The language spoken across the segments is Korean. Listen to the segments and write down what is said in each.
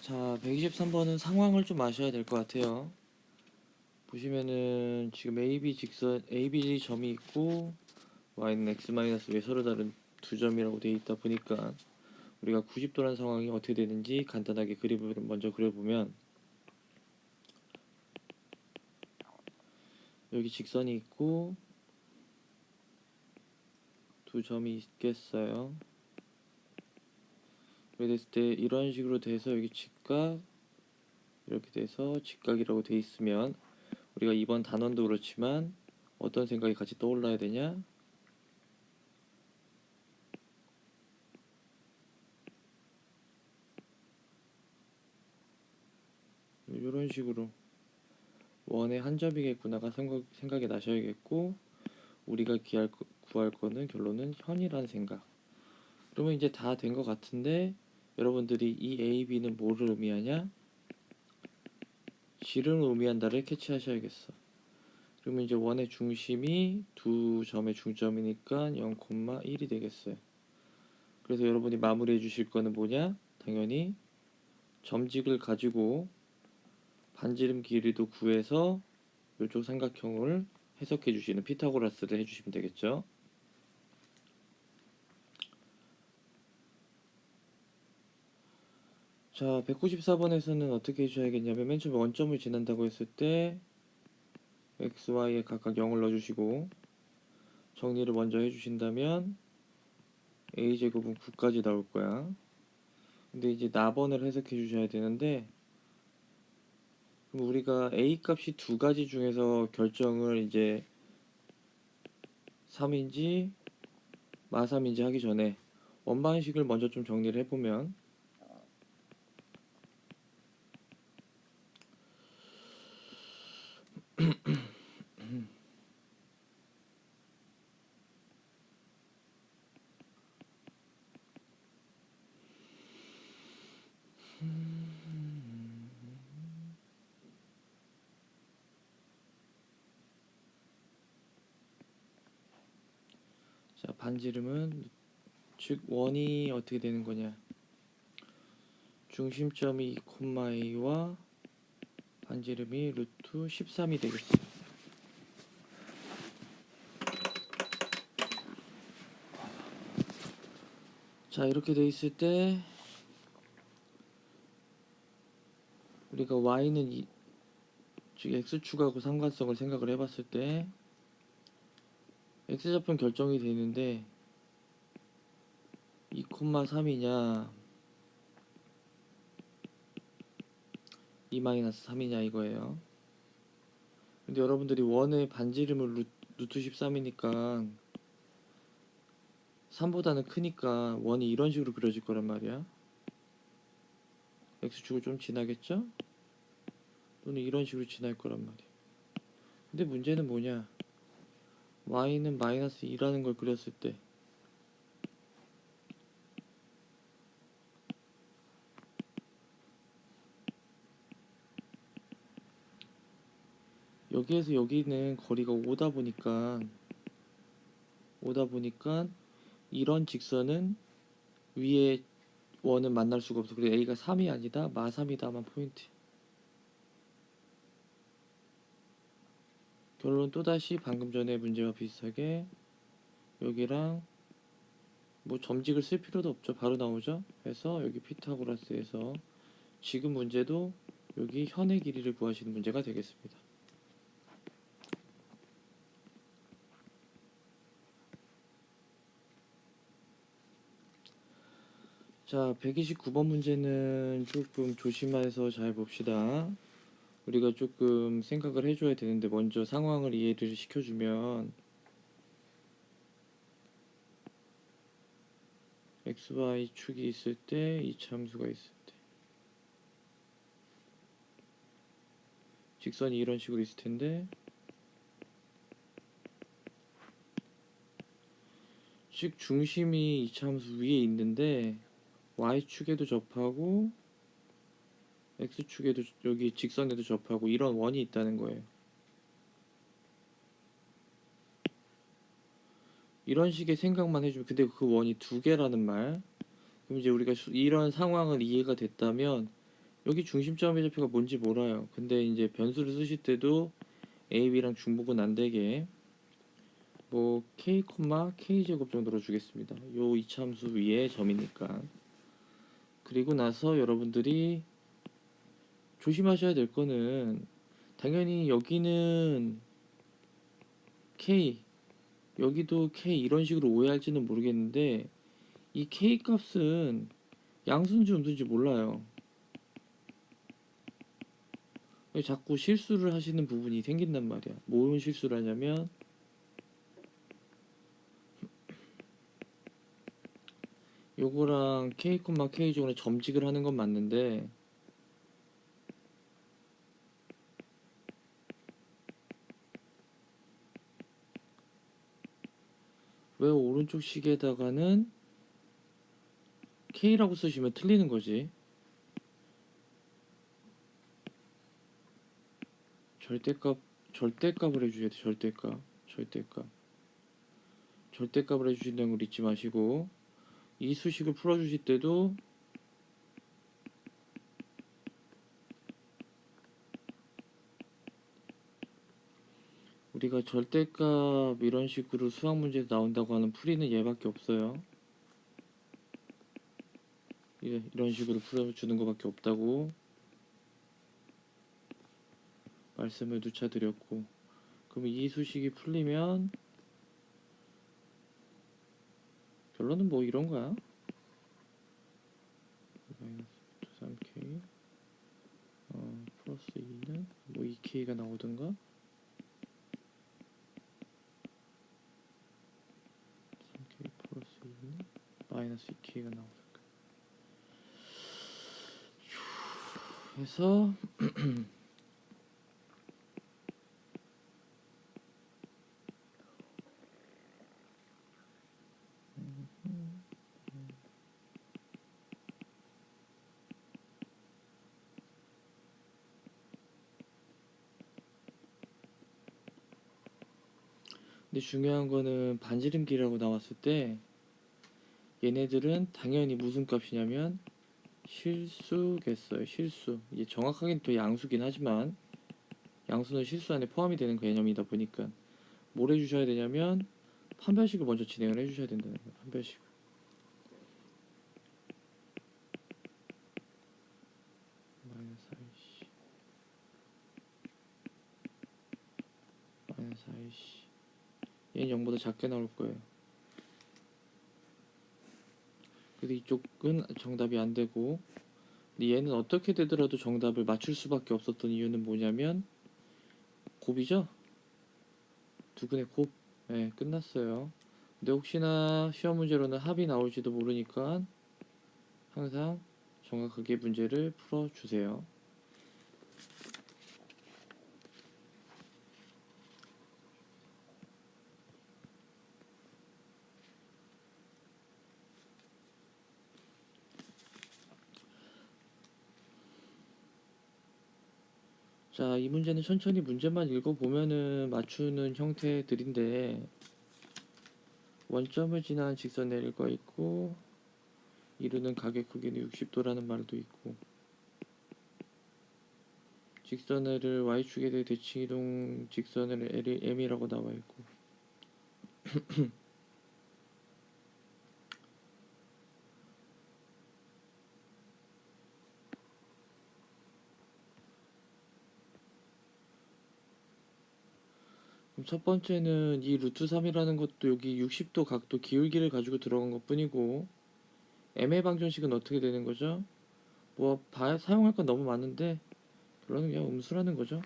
자, 123번은 상황을 좀 아셔야 될 것 같아요. 보시면은 지금 AB 직선, AB 점이 있고 y는 x-왜 서로 다른 두 점이라고 되어 있다 보니까 우리가 90도라는 상황이 어떻게 되는지 간단하게 그림을 먼저 그려보면, 여기 직선이 있고 두 점이 있겠어요. 그래 됐을 때 이런 식으로 돼서 여기 직각, 이렇게 돼서 직각이라고 돼 있으면 우리가 이번 단원도 그렇지만 어떤 생각이 같이 떠올라야 되냐? 이런 식으로 원의 한 점이겠구나가 생각이 나셔야겠고, 우리가 구할 거는 결론은 현이라는 생각. 그러면 이제 다 된 것 같은데, 여러분들이 이 A, B는 뭐를 의미하냐? 질을 의미한다를 캐치하셔야겠어. 그러면 이제 원의 중심이 두 점의 중점이니까 0,1이 되겠어요. 그래서 여러분이 마무리해 주실 거는 뭐냐? 당연히 점직을 가지고 반지름 길이도 구해서 이쪽 삼각형을 해석해 주시는 피타고라스를 해주시면 되겠죠. 자, 194번에서는 어떻게 해줘야겠냐면, 맨 처음에 원점을 지난다고 했을 때 x, y에 각각 0을 넣어주시고 정리를 먼저 해주신다면 a제곱은 9까지 나올 거야. 근데 이제 나번을 해석해 주셔야 되는데, 그럼 우리가 a 값이 두 가지 중에서 결정을 이제 3인지 마3인지 하기 전에 원방식을 먼저 좀 정리를 해보면, 자, 반지름은, 즉 원이 어떻게 되는 거냐, 중심점이 2,a와 반지름이 루트 13이 되겠어. 자, 이렇게 돼 있을 때 우리가 y는 즉 x축하고 상관성을 생각을 해봤을 때 x좌편 결정이 되는데 2,3이냐 2-3이냐 이거예요. 근데 여러분들이 원의 반지름을 루트 13이니까 3보다는 크니까 원이 이런 식으로 그려질 거란 말이야. x축을 좀 지나겠죠? 또는 이런 식으로 지날 거란 말이야. 근데 문제는 뭐냐, y는 마이너스 2라는 걸 그렸을 때 여기에서 여기는 거리가 오다 보니까 이런 직선은 위에 원은 만날 수가 없어. 그리고 a가 3이 아니다 마3이다만 포인트. 결론 또다시 방금 전에 문제와 비슷하게 여기랑 뭐 점직을 쓸 필요도 없죠. 바로 나오죠. 그래서 여기 피타고라스에서 지금 문제도 여기 현의 길이를 구하시는 문제가 되겠습니다. 자, 129번 문제는 조금 조심해서 잘 봅시다. 우리가 조금 생각을 해줘야 되는데, 먼저 상황을 이해를 시켜주면, xy축이 있을 때 이차함수가 있을 때 직선이 이런 식으로 있을 텐데, 즉 중심이 이차함수 위에 있는데 y축에도 접하고 x축에도, 여기 직선에도 접하고 이런 원이 있다는 거예요. 이런 식의 생각만 해주면, 근데 그 원이 두 개라는 말, 그럼 이제 우리가 이런 상황을 이해가 됐다면 여기 중심점의 좌표가 뭔지 몰라요. 근데 이제 변수를 쓰실 때도 a, b랑 중복은 안 되게 뭐 k, k제곱 정도로 주겠습니다. 요 이차함수 위에 점이니까. 그리고 나서 여러분들이 조심하셔야 될 거는 당연히 여기는 k, 여기도 k 이런 식으로 오해할지는 모르겠는데 이 k 값은 양수인지 음수인지 몰라요. 자꾸 실수를 하시는 부분이 생긴단 말이야. 뭔 실수를 하냐면 요거랑 k, k 중에 점직을 하는 건 맞는데 왜 오른쪽 식에다가는 k라고 쓰시면 틀리는 거지. 절대값, 절대값을 해주셔야 돼. 절대값을 해주신다는 걸 잊지 마시고 이 수식을 풀어주실 때도 우리가 절대값 이런 식으로 수학 문제에 나온다고 하는 풀이는 얘밖에 없어요. 이런 식으로 풀어주는 것밖에 없다고 말씀을 누차 드렸고, 그럼 이 수식이 풀리면 결론은 뭐 이런 거야. 마이너스 3k 플러스 2는 뭐 2k가 나오든가 3k 플러스 2는 마이너스 2k가 나오든가 해서 근데 중요한 거는 반지름길이라고 나왔을 때 얘네들은 당연히 무슨 값이냐면 실수겠어요. 실수. 이제 정확하게는 또 양수긴 하지만 양수는 실수 안에 포함이 되는 개념이다 보니까 뭘 해주셔야 되냐면 판별식을 먼저 진행을 해주셔야 된다는 거예요. 판별식. 마이너스 4이씨 마이너스 4이씨 얘는 0보다 작게 나올 거예요. 그래서 이쪽은 정답이 안 되고, 근데 얘는 어떻게 되더라도 정답을 맞출 수밖에 없었던 이유는 뭐냐면 곱이죠? 두근의 곱. 네, 끝났어요. 근데 혹시나 시험 문제로는 합이 나올지도 모르니까 항상 정확하게 문제를 풀어주세요. 자, 이 문제는 천천히 문제만 읽어보면은 맞추는 형태들인데 원점을 지나는 직선 내릴 거 있고 이루는 가게 크기는 60도라는 말도 있고 직선을 y축에 대해 대칭이동 직선을 m이라고 나와 있고 그럼 첫 번째는 이 루트 3이라는 것도 여기 60도 각도 기울기를 가지고 들어간 것 뿐이고 m의 방정식은 어떻게 되는 거죠? 뭐 사용할 건 너무 많은데 결론은 그냥 음수라는 거죠.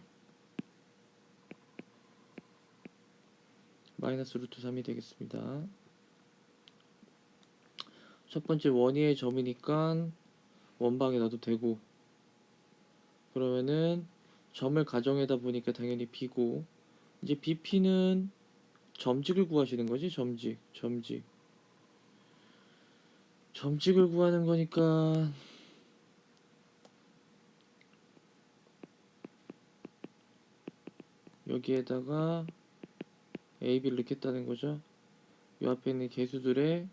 마이너스 루트 3이 되겠습니다. 첫 번째 원위의 점이니까 원방에 넣어도 되고 그러면은 점을 가정하다 보니까 당연히 b고 이제 bp는 점직을 구하시는 거지. 점직을 구하는 거니까 여기에다가 a, b를 넣겠다는 거죠. 이 앞에 있는 개수들의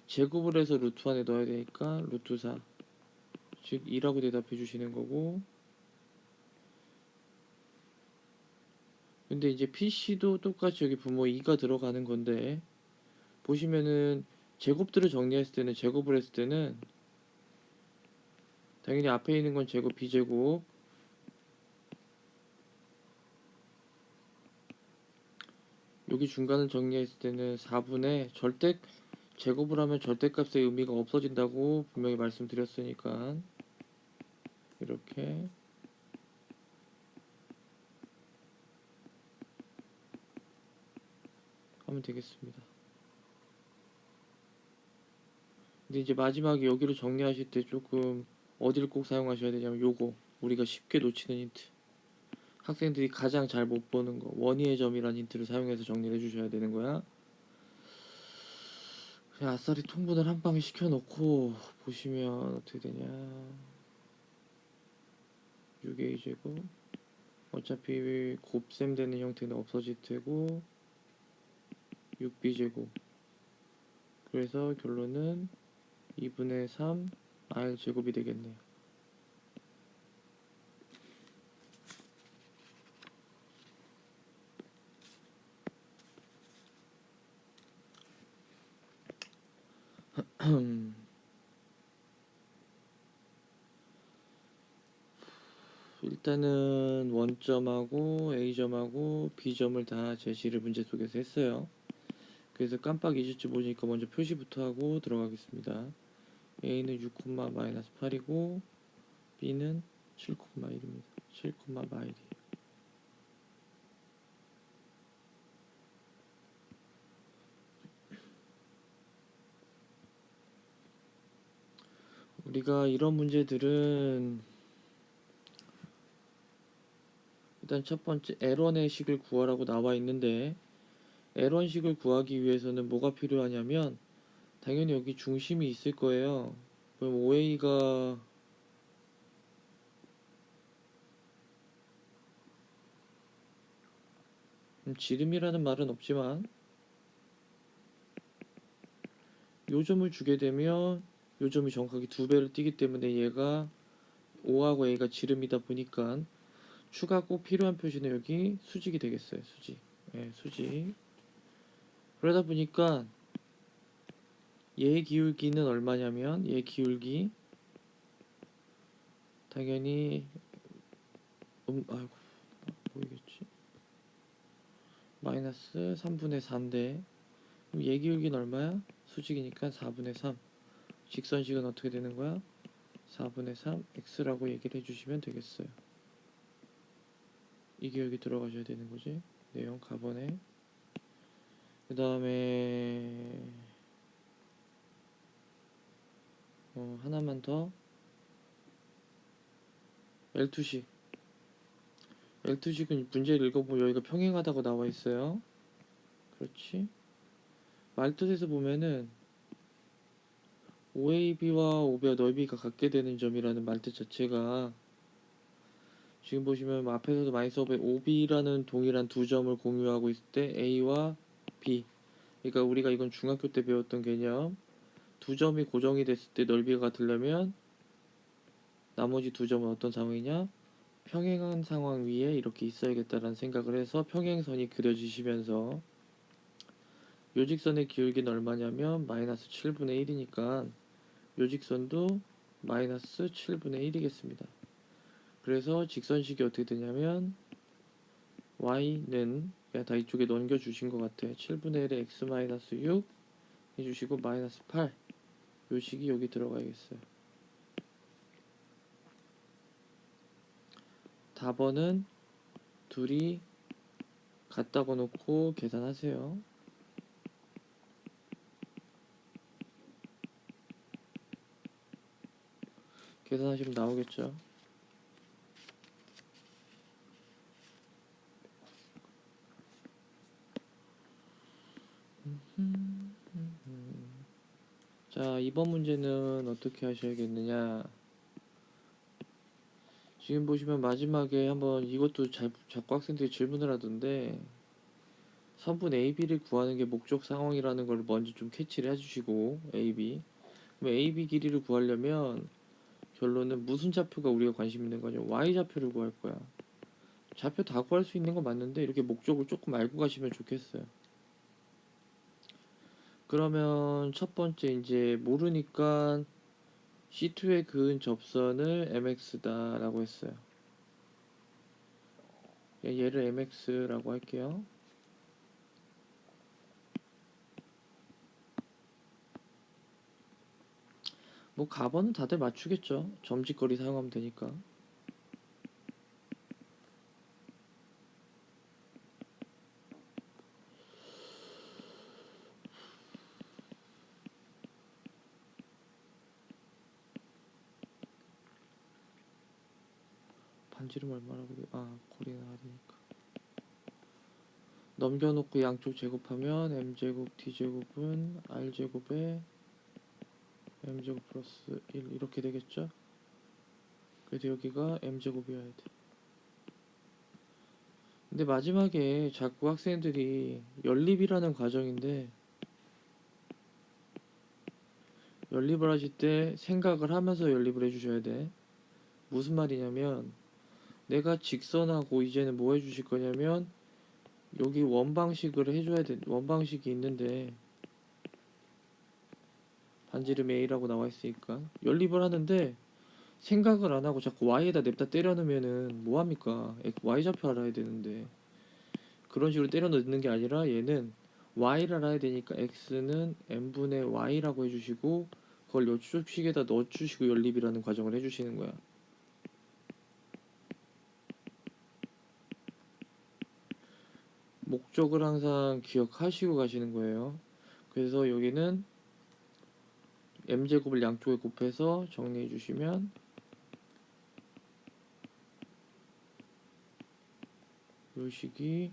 제곱을 해서 루트 안에 넣어야 되니까 루트 4 즉 2라고 대답해 주시는 거고, 근데 이제 PC도 똑같이 여기 부모 2가 들어가는 건데, 보시면은 제곱들을 정리했을 때는, 제곱을 했을 때는 당연히 앞에 있는 건 제곱 B제곱, 여기 중간을 정리했을 때는 4분의 절대, 제곱을 하면 절대값의 의미가 없어진다고 분명히 말씀드렸으니까 이렇게 하면 되겠습니다. 근데 이제 마지막에 여기를 정리하실 때 조금 어디를 꼭 사용하셔야 되냐면, 요거 우리가 쉽게 놓치는 힌트, 학생들이 가장 잘 못 보는 거, 원의의 점이라는 힌트를 사용해서 정리를 해주셔야 되는 거야. 그냥 아싸리 통분을 한 방에 시켜놓고 보시면 어떻게 되냐. 6a제곱, 어차피 곱셈 되는 형태는 없어질 테고 6b제곱, 그래서 결론은 2분의 3 r제곱이 되겠네요. 일단은 원점하고 A점하고 B점을 다 제시를 문제 속에서 했어요. 그래서 깜빡 잊을지 모르니까 먼저 표시부터 하고 들어가겠습니다. A는 6,-8이고 B는 7,1입니다. 7,1. 우리가 이런 문제들은 일단 첫 번째 L1의 식을 구하라고 나와 있는데, L1 식을 구하기 위해서는 뭐가 필요하냐면 당연히 여기 중심이 있을 거예요. 그럼 OA가 지름이라는 말은 없지만 요 점을 주게 되면 요 점이 정확하게 2배를 띄기 때문에 얘가 O하고 A가 지름이다 보니까 추가 꼭 필요한 표시는 여기 수직이 되겠어요. 수직. 네, 수직. 그러다 보니까 얘 기울기는 얼마냐면, 얘 기울기 당연히 아이고 보이겠지? 마이너스 3분의 4인데, 그럼 얘 기울기는 얼마야? 수직이니까 4분의 3. 직선식은 어떻게 되는 거야? 4분의 3 x라고 얘기를 해주시면 되겠어요. 이게 여기 들어가셔야 되는 거지. 내용 가번에. 그 다음에 하나만 더. L2식. L2식은 문제를 읽어보면 여기가 평행하다고 나와 있어요. 그렇지? 말뜻에서 보면은 OAB와 OB와 넓이가 같게 되는 점이라는 말뜻 자체가, 지금 보시면 앞에서도 많이 써본 OB라는 동일한 두 점을 공유하고 있을 때 A와 B, 그러니까 우리가 이건 중학교 때 배웠던 개념, 두 점이 고정이 됐을 때 넓이가 같으려면 나머지 두 점은 어떤 상황이냐, 평행한 상황 위에 이렇게 있어야겠다라는 생각을 해서 평행선이 그려지시면서, 요직선의 기울기는 얼마냐면 마이너스 7분의 1이니까 요직선도 마이너스 7분의 1이겠습니다. 그래서 직선식이 어떻게 되냐면 y는 그냥 다 이쪽에 넘겨주신 것 같아. 7분의 1에 x 마이너스 6 해주시고 마이너스 8, 요 식이 여기 들어가야겠어요. 답번은 둘이 같다고 놓고 계산하세요. 계산하시면 나오겠죠. 자, 이번 문제는 어떻게 하셔야겠느냐. 지금 보시면 마지막에 한번 이것도 자꾸 학생들이 질문을 하던데, 선분 AB를 구하는 게 목적 상황이라는 걸 먼저 좀 캐치를 해주시고, AB. 그럼 AB 길이를 구하려면 결론은 무슨 좌표가 우리가 관심 있는 거냐? y좌표를 구할 거야. 좌표 다 구할 수 있는 건 맞는데 이렇게 목적을 조금 알고 가시면 좋겠어요. 그러면 첫 번째 이제 모르니까 C2에 그은 접선을 mx다라고 했어요. 얘를 mx라고 할게요. 뭐 가번은 다들 맞추겠죠. 점짓거리 사용하면 되니까. 반지름 얼마라고 그래? 아, 거리 나와야 되니까. 넘겨놓고 양쪽 제곱하면 m제곱 t제곱은 r제곱에 m제곱 플러스 1 이렇게 되겠죠? 그래도 여기가 m제곱이어야 돼. 근데 마지막에 자꾸 학생들이 연립이라는 과정인데 연립을 하실 때 생각을 하면서 연립을 해주셔야 돼. 무슨 말이냐면 내가 직선하고 이제는 뭐 해주실 거냐면 여기 원방식을 해줘야 돼. 원방식이 있는데 반지름 A라고 나와 있으니까 연립을 하는데 생각을 안 하고 자꾸 Y에다 냅다 때려 넣으면은 뭐합니까? Y좌표 알아야 되는데 그런 식으로 때려 넣는 게 아니라 얘는 Y를 알아야 되니까 X는 n분의 Y라고 해주시고 그걸 요쪽식에다 넣어주시고 연립이라는 과정을 해주시는 거야. 목적을 항상 기억하시고 가시는 거예요. 그래서 여기는 m제곱을 양쪽에 곱해서 정리해 주시면 요식이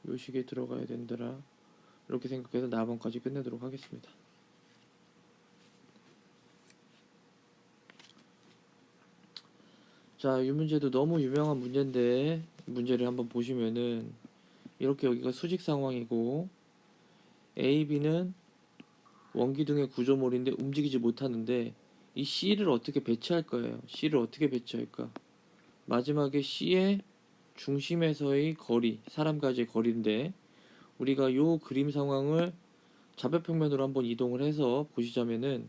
요식에 들어가야 된다라 이렇게 생각해서 나번까지 끝내도록 하겠습니다. 자, 이 문제도 너무 유명한 문제인데 문제를 한번 보시면은 이렇게 여기가 수직 상황이고 A, B는 원기둥의 구조물인데 움직이지 못하는데 이 C를 어떻게 배치할 거예요? C를 어떻게 배치할까? 마지막에 C의 중심에서의 거리, 사람까지의 거리인데 우리가 요 그림 상황을 좌표평면으로 한번 이동을 해서 보시자면은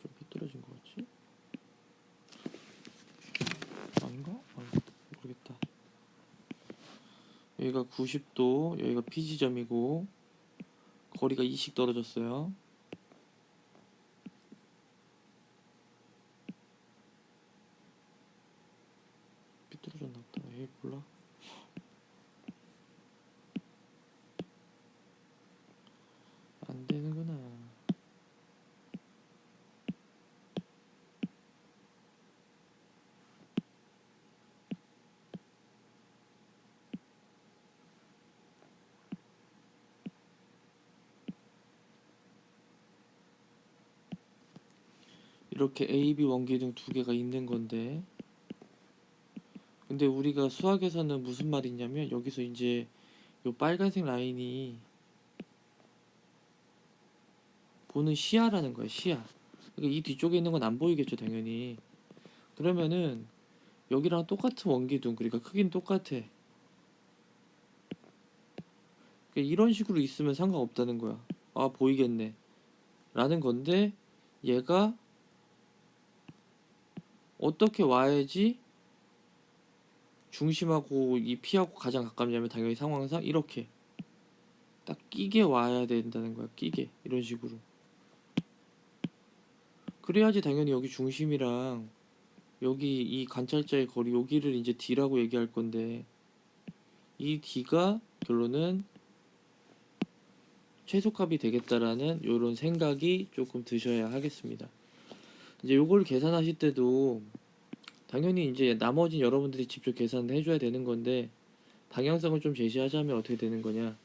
좀 삐뚤어진 것 같지? 아닌가? 모르겠다. 여기가 90도, 여기가 P지점이고 거리가 2씩 떨어졌어요. 삐뚤어졌나 보다. 에이 몰라. 안 되는구나. 이렇게 A, B 원기둥 두 개가 있는 건데 근데 우리가 수학에서는 무슨 말이 있냐면 여기서 이제 요 빨간색 라인이 보는 시야라는 거야, 시야. 그러니까 이 뒤쪽에 있는 건 안 보이겠죠, 당연히. 그러면은 여기랑 똑같은 원기둥, 그러니까 크기는 똑같아. 그러니까 이런 식으로 있으면 상관없다는 거야. 아, 보이겠네. 라는 건데 얘가 어떻게 와야지 중심하고 이 P하고 가장 가깝냐면 당연히 상황상 이렇게 딱 끼게 와야 된다는 거야. 끼게. 이런 식으로. 그래야지 당연히 여기 중심이랑 여기 이 관찰자의 거리 여기를 이제 D라고 얘기할 건데 이 D가 결론은 최소값이 되겠다라는 요런 생각이 조금 드셔야 하겠습니다. 이제 요걸 계산하실 때도 당연히 이제 나머지 여러분들이 직접 계산을 해줘야 되는 건데 방향성을 좀 제시하자면 어떻게 되는 거냐.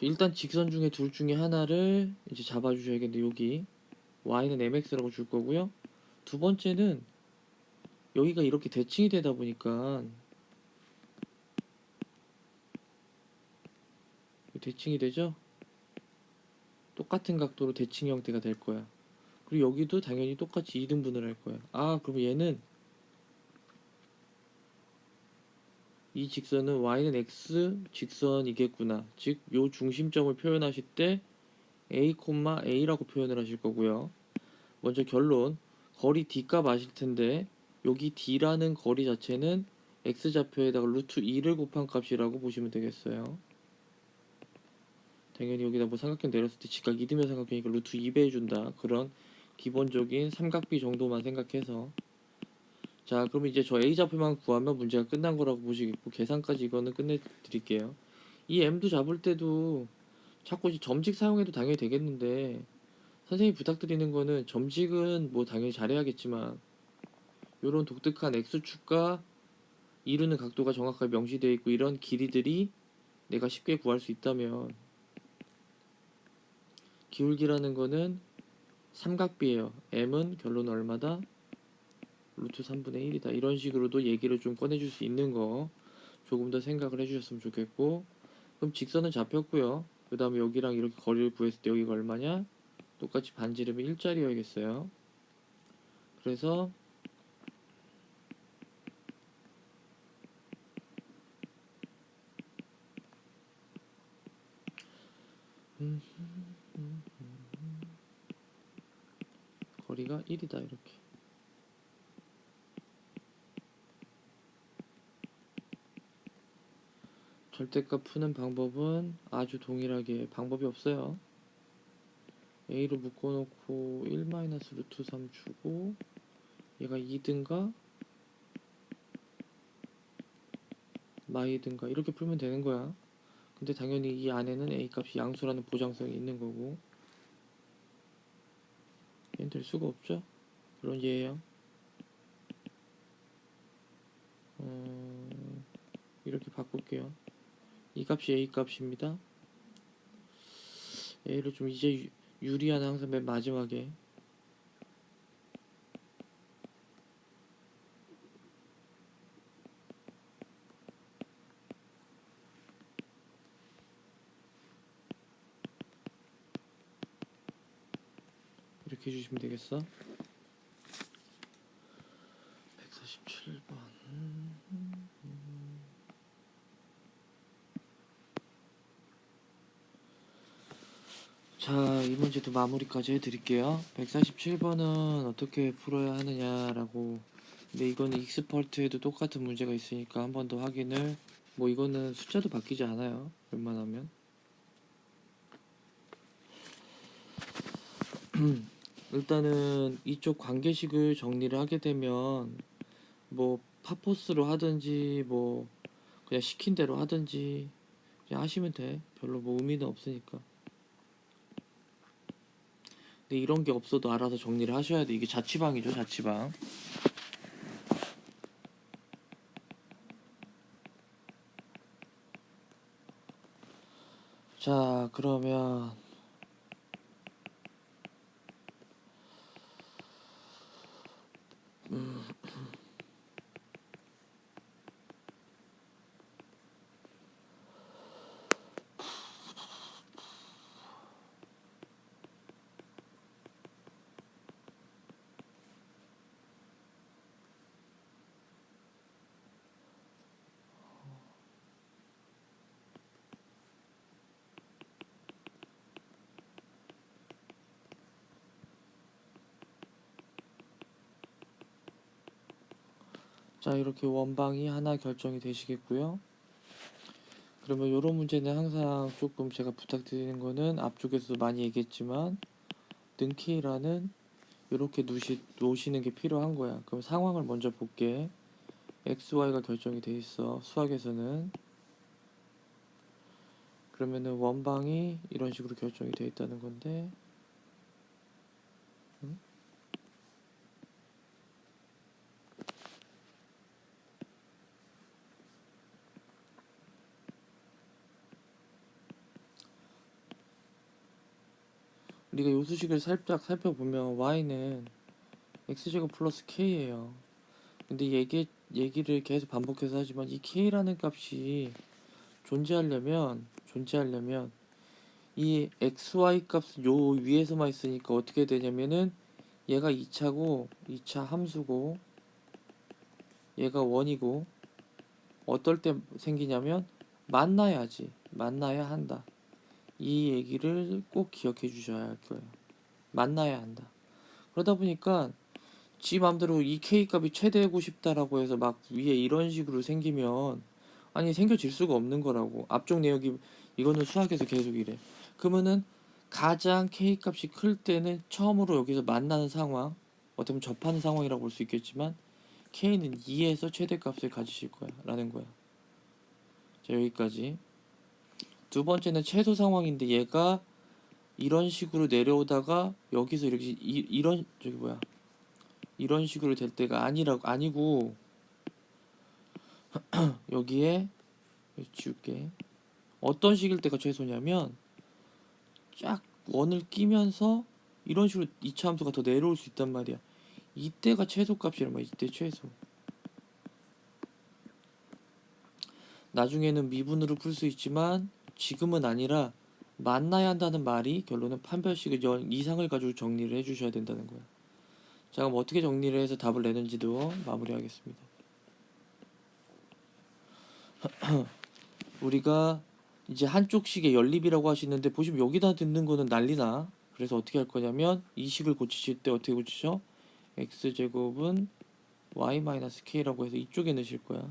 일단 직선 중에 둘 중에 하나를 이제 잡아주셔야겠는데 여기 y는 mx라고 줄 거고요. 두 번째는 여기가 이렇게 대칭이 되다 보니까 대칭이 되죠? 똑같은 각도로 대칭 형태가 될 거야. 그리고 여기도 당연히 똑같이 2등분을 할 거야. 아, 그럼 얘는 이 직선은 y는 x 직선이겠구나. 즉, 요 중심점을 표현하실 때 a, a라고 표현을 하실 거고요. 먼저 결론. 거리 d값 아실 텐데 여기 d라는 거리 자체는 x좌표에다가 루트 2를 곱한 값이라고 보시면 되겠어요. 당연히 여기다 뭐 삼각형 내렸을 때 직각 이등변 삼각형이니까 루트 2배 해준다. 그런 기본적인 삼각비 정도만 생각해서, 자, 그럼 이제 저 A좌표만 구하면 문제가 끝난 거라고 보시겠고, 계산까지 이거는 끝내드릴게요. 이 M도 잡을 때도 자꾸 이제 점직 사용해도 당연히 되겠는데, 선생님이 부탁드리는 거는 점직은 뭐 당연히 잘해야겠지만 요런 독특한 X축과 이루는 각도가 정확하게 명시되어 있고 이런 길이들이 내가 쉽게 구할 수 있다면, 기울기라는 거는 삼각비예요. M은 결론은 얼마다? 루트 3분의 1이다. 이런 식으로도 얘기를 좀 꺼내줄 수 있는 거 조금 더 생각을 해주셨으면 좋겠고, 그럼 직선은 잡혔고요. 그 다음에 여기랑 이렇게 거리를 구했을 때 여기가 얼마냐? 똑같이 반지름이 1짜리여야겠어요. 그래서 거리가 1이다. 이렇게. 절대값 푸는 방법은 아주 동일하게 방법이 없어요. a로 묶어놓고 1 루트 3 주고 얘가 2든가 마이든가 이렇게 풀면 되는 거야. 근데 당연히 이 안에는 a 값이 양수라는 보장성이 있는 거고, 얘는 될 수가 없죠. 그런 예예요. 이렇게 바꿀게요. 이 값이 a 값입니다. a를 좀 이제 유리한 항상 맨 마지막에 이렇게 해주시면 되겠어. 147번. 자, 이 문제도 마무리까지 해드릴게요. 147번은 어떻게 풀어야 하느냐라고. 근데 이거는 익스퍼트에도 똑같은 문제가 있으니까 한 번 더 확인을. 뭐 이거는 숫자도 바뀌지 않아요. 웬만하면. 일단은 이쪽 관계식을 정리를 하게 되면 뭐 파포스로 하든지 뭐 그냥 시킨 대로 하든지 그냥 하시면 돼. 별로 뭐 의미는 없으니까. 근데 이런 게 없어도 알아서 정리를 하셔야 돼. 이게 자취방이죠, 자취방. 자, 그러면 자, 이렇게 원방이 하나 결정이 되시겠고요. 그러면 이런 문제는 항상 조금 제가 부탁드리는 거는 앞쪽에서도 많이 얘기했지만 능케이라는 이렇게 놓으시는 게 필요한 거야. 그럼 상황을 먼저 볼게. x, y가 결정이 돼 있어, 수학에서는. 그러면은 원방이 이런 식으로 결정이 돼 있다는 건데, 응? 우리가 요 수식을 살짝 살펴보면 y는 x제곱 플러스 k예요. 근데 얘기를 계속 반복해서 하지만 이 k라는 값이 존재하려면 이 xy 값은 요 위에서만 있으니까 어떻게 되냐면은 얘가 2차고 2차 함수고 얘가 원이고 어떨 때 생기냐면 만나야 한다. 이 얘기를 꼭 기억해 주셔야 할 거예요. 만나야 한다. 그러다 보니까 지 맘대로 이 k 값이 최대하고 싶다라고 해서 막 위에 이런 식으로 생기면 아니 생겨질 수가 없는 거라고. 앞쪽 내역이 이거는 수학에서 계속 이래. 그러면은 가장 k 값이 클 때는 처음으로 여기서 만나는 상황, 어떻게 보면 접하는 상황이라고 볼 수 있겠지만 k는 2에서 최대값을 가지실 거야 라는 거야. 자, 여기까지. 두 번째는 최소 상황인데 얘가 이런 식으로 내려오다가 여기서 이렇게 이런 저기 뭐야 이런 식으로 될 때가 아니고 여기에 지울게. 어떤 식일 때가 최소냐면 쫙 원을 끼면서 이런 식으로 2차 함수가 더 내려올 수 있단 말이야. 이때가 최소값이란 말이야. 이때 최소. 나중에는 미분으로 풀 수 있지만 지금은 아니라 만나야 한다는 말이 결론은 판별식을 0 이상을 가지고 정리를 해주셔야 된다는 거야. 자, 그럼 어떻게 정리를 해서 답을 내는지도 마무리하겠습니다. 우리가 이제 한쪽 식의 연립이라고 하시는데 보시면 여기다 듣는 거는 난리나. 그래서 어떻게 할 거냐면 이 식을 고치실 때 어떻게 고치죠? x제곱은 y-k라고 해서 이쪽에 넣으실 거야.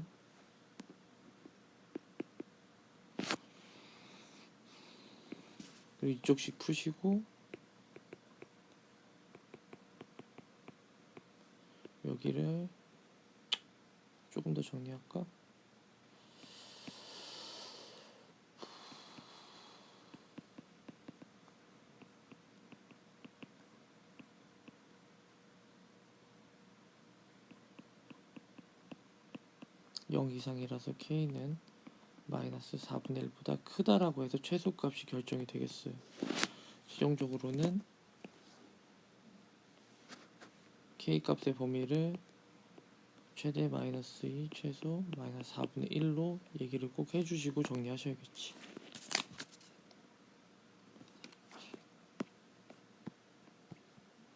그리고 이쪽씩 푸시고 여기를 조금 더 정리할까? (0) 이상이라서 k는 마이너스 4분의 1보다 크다라고 해서 최소값이 결정이 되겠어요. 최종적으로는 k 값의 범위를 최대 마이너스 2 최소 마이너스 4분의 1로 얘기를 꼭 해주시고 정리하셔야겠지.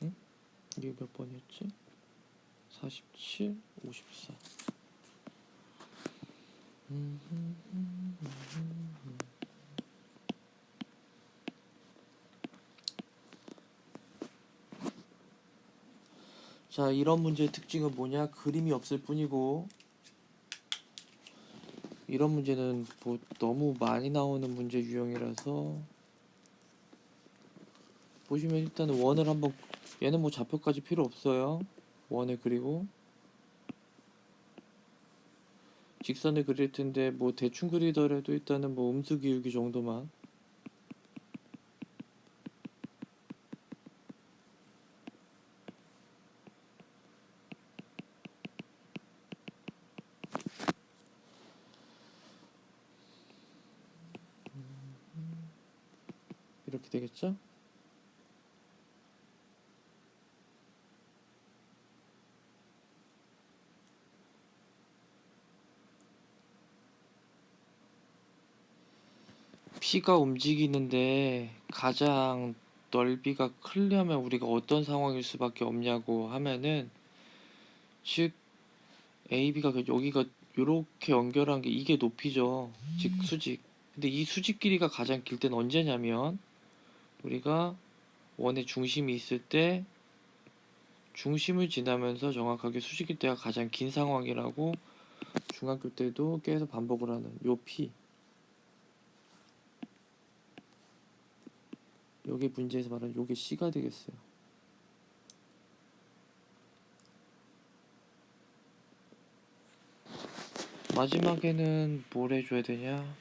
응? 이게 몇 번이었지? 47, 54. 자, 이런 문제의 특징은 뭐냐? 그림이 없을 뿐이고 이런 문제는 뭐 너무 많이 나오는 문제 유형이라서 보시면 일단은 원을 한번 얘는 뭐 좌표까지 필요 없어요. 원을 그리고 직선을 그릴 텐데 뭐 대충 그리더라도 일단은 뭐 음수 기울기 정도만. 이렇게 되겠죠? P가 움직이는데 가장 넓이가 크려면 우리가 어떤 상황일 수밖에 없냐고 하면은 즉 AB가 여기가 이렇게 연결한 게 이게 높이죠. 즉 수직. 근데 이 수직 길이가 가장 길 때는 언제냐면 우리가 원의 중심이 있을 때 중심을 지나면서 정확하게 수직일 때가 가장 긴 상황이라고 중학교 때도 계속 반복을 하는 요 P. 요게 문제에서 말하는 요게 C가 되겠어요. 마지막에는 뭘 해줘야 되냐?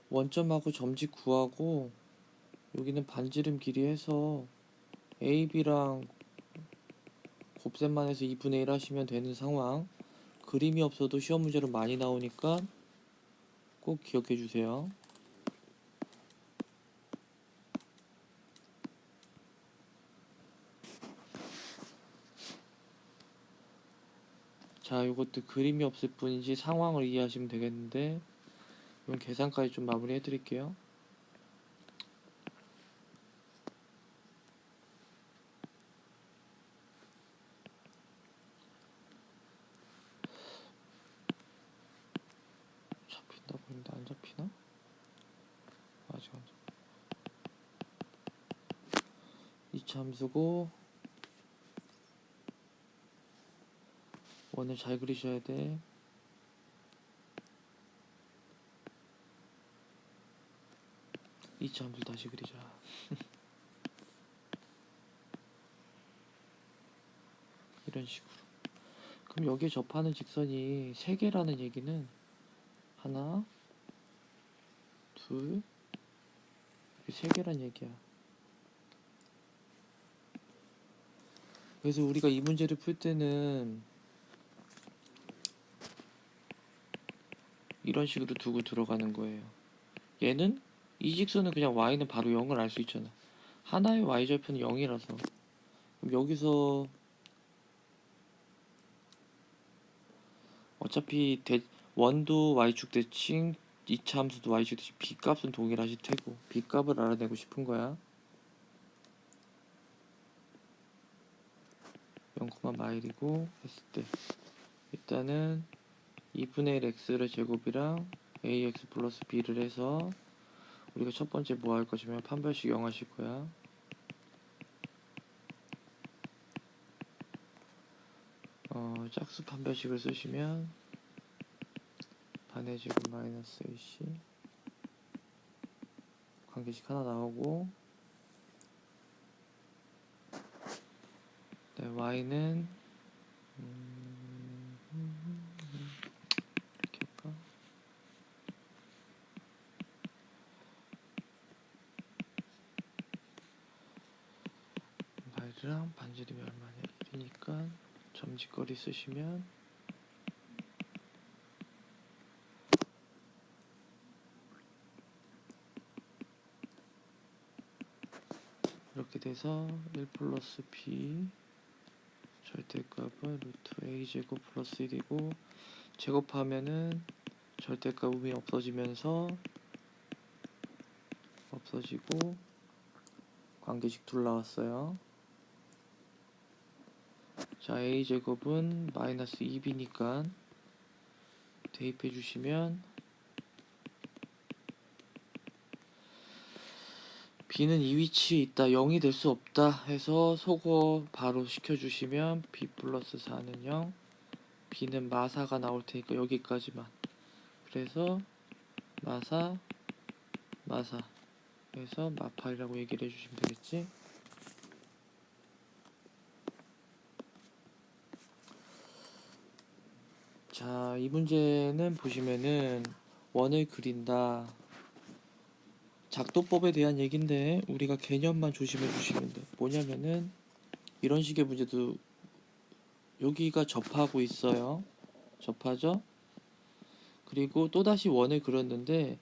원점하고 점집 구하고 여기는 반지름 길이 해서 AB랑 곱셈만 해서 2분의 1 하시면 되는 상황. 그림이 없어도 시험 문제로 많이 나오니까 꼭 기억해 주세요. 자, 이것도 그림이 없을 뿐이지 상황을 이해하시면 되겠는데, 이건 계산까지 좀 마무리해 드릴게요. 잡힌다고 했는데 안 잡히나? 아직 안 잡혀. 이차 함수고 원을 잘 그리셔야 돼. 이차 함수 다시 그리자. 이런 식으로. 그럼 여기에 접하는 직선이 3개라는 얘기는 하나, 둘, 3개란 얘기야. 그래서 우리가 이 문제를 풀 때는 이런 식으로 두고 들어가는 거예요. 얘는 이 직선은 그냥 y는 바로 0을 알 수 있잖아. 하나의 y절편은 0이라서. 그럼 여기서 어차피 원도 y축 대칭, 2차 함수도 y축 대칭, b값은 동일하실 테고 b값을 알아내고 싶은 거야. 0, 마일이고 했을 때 일단은 2분의 1 x를 제곱이랑 ax 플러스 b를 해서 우리가 첫 번째 뭐 할 것이면 판별식 0 하실 거야. 짝수 판별식을 쓰시면 반의 제곱 마이너스 ac 관계식 하나 나오고, 네, y는 이렇게 할까? 마일이랑 반지름이 얼마냐? 1이니까 점짓거리 쓰시면 이렇게 돼서 1 플러스 b 절대값은 루트 a 제곱 플러스 1이고, 제곱하면은 절대값 의미 없어지면서 없어지고 관계식 둘 나왔어요. 자, a 제곱은 마이너스 2b니까 대입해 주시면 b는 이 위치에 있다, 0이 될 수 없다 해서 소거 바로 시켜주시면 b 플러스 4는 0, b는 마사가 나올 테니까 여기까지만. 그래서 마사 그래서 마팔이라고 얘기를 해주시면 되겠지. 자, 이 문제는 보시면은 원을 그린다, 작도법에 대한 얘긴데 우리가 개념만 조심해 주시면 돼. 뭐냐면은 이런 식의 문제도 여기가 접하고 있어요. 접하죠? 그리고 또다시 원을 그렸는데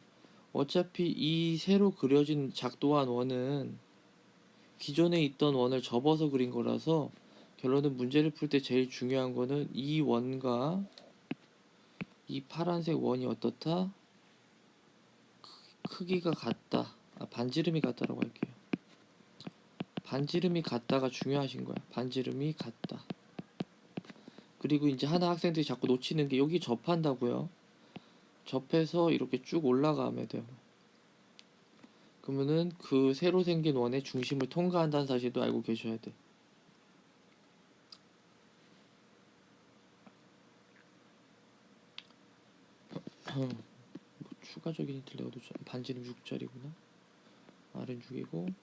어차피 이 새로 그려진 작도한 원은 기존에 있던 원을 접어서 그린 거라서 결론은 문제를 풀 때 제일 중요한 거는 이 원과 이 파란색 원이 어떻다? 크기가 같다. 반지름이 같다라고 할게요. 반지름이 같다가 중요하신 거야. 반지름이 같다. 그리고 이제 하나 학생들이 자꾸 놓치는 게 여기 접한다고요. 접해서 이렇게 쭉 올라가면 돼요. 그러면은 그 새로 생긴 원의 중심을 통과한다는 사실도 알고 계셔야 돼. 뭐 추가적인 힌트를 내어도 반지름 6짜리구나. R은 6이고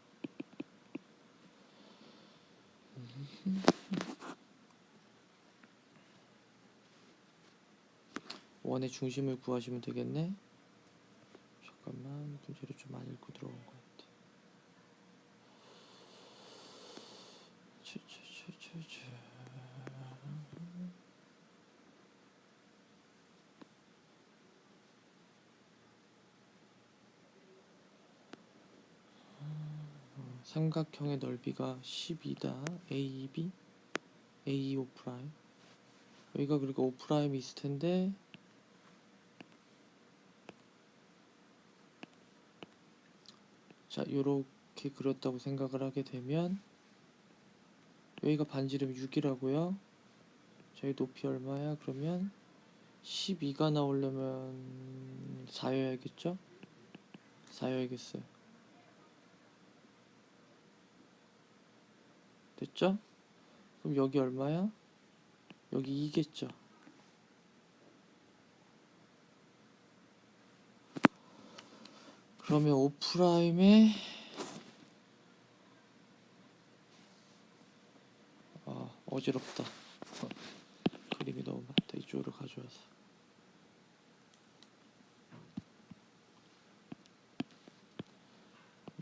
원의 중심을 구하시면 되겠네. 잠깐만, 문제를 좀 많이 읽고 들어간 것 같아. 삼각형의 넓이가 12다. AB, A5 프라임. 여기가 그리고 5 프라임이 있을 텐데 자, 요렇게 그렸다고 생각을 하게 되면 여기가 반지름 6이라고요. 저희 높이 얼마야? 그러면 12가 나오려면 4여야겠죠? 4여야겠어요. 됐죠? 그럼 여기 얼마야? 여기 2겠죠? 그러면 5 프라임에 어지럽다. 그림이 너무 많다. 이쪽으로 가져와서.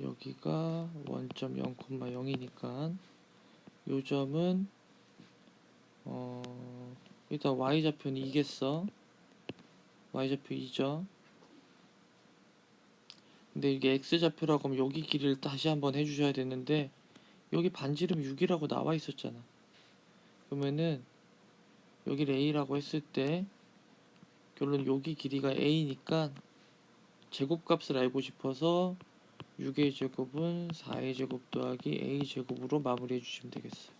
여기가 원점 0,0이니까 요 점은 일단 y좌표는 2겠어. y좌표 2죠. 근데 이게 x좌표라고 하면 여기 길이를 다시 한번 해주셔야 되는데 여기 반지름 6이라고 나와 있었잖아. 그러면은 여기를 a라고 했을 때 결론 여기 길이가 a니까 제곱값을 알고 싶어서 6의 제곱은 4의 제곱 더하기 a 제곱으로 마무리해 주시면 되겠어요.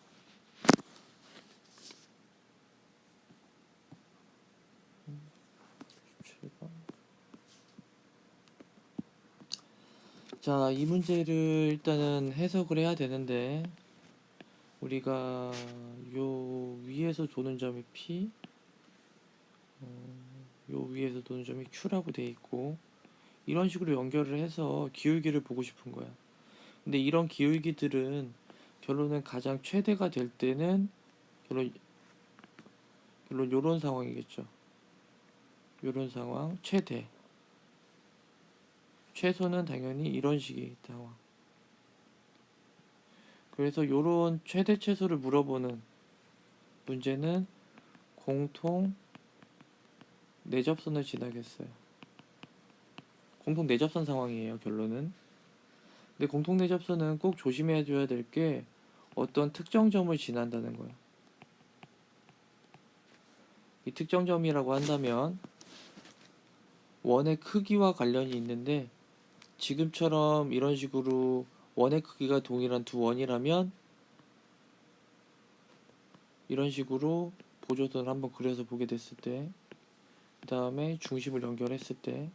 자, 이 문제를 일단은 해석을 해야 되는데 우리가 요 위에서 도는 점이 P, 요 위에서 도는 점이 Q라고 돼 있고 이런 식으로 연결을 해서 기울기를 보고 싶은 거야. 근데 이런 기울기들은 결론은 가장 최대가 될 때는 결론 요런 상황이겠죠. 요런 상황, 최대. 최소는 당연히 이런 식의 상황. 그래서 요런 최대 최소를 물어보는 문제는 공통 내접선을 지나겠어요. 공통 내접선 상황이에요, 결론은. 근데 공통 내접선은 꼭 조심해 줘야 될 게 어떤 특정 점을 지난다는 거예요. 이 특정 점이라고 한다면 원의 크기와 관련이 있는데 지금처럼 이런 식으로 원의 크기가 동일한 두 원이라면 이런 식으로 보조선을 한번 그려서 보게 됐을 때 그 다음에 중심을 연결했을 때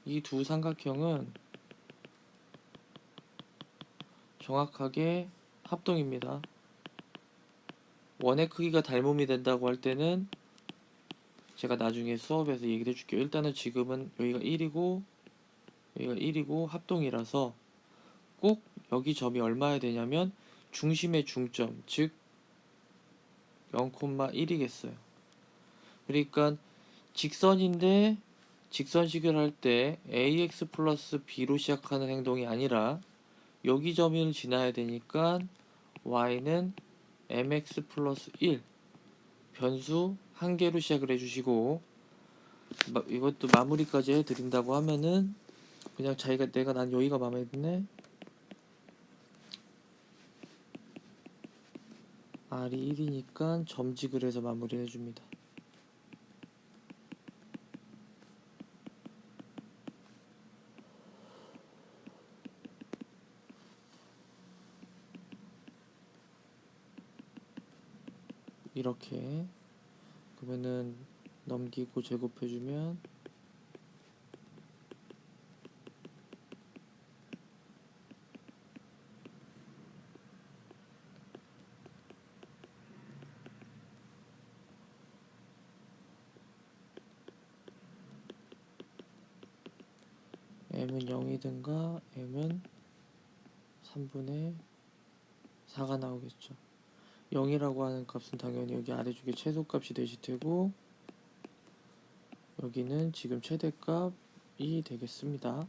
이 두 삼각형은 정확하게 합동입니다. 원의 크기가 닮음이 된다고 할 때는 제가 나중에 수업에서 얘기를 해줄게요. 일단은 지금은 여기가 1이고 여기가 1이고 합동이라서 꼭 여기 점이 얼마야 되냐면 중심의 중점, 즉 0,1이겠어요. 그러니까 직선인데 직선식을 할 때 ax 플러스 b로 시작하는 행동이 아니라 여기 점을 지나야 되니까 y는 mx 플러스 1 변수 한 개로 시작을 해주시고 이것도 마무리까지 해드린다고 하면은 그냥 자기가 난 여기가 마음에 드네. r이 1이니까 점직을 해서 마무리를 해줍니다. 이렇게 그러면은 넘기고 제곱해주면 m은 0이든가 m은 3분의 4가 나오겠죠. 0이라고 하는 값은 당연히 여기 아래쪽에 최소값이 되실 테고 여기는 지금 최대값이 되겠습니다.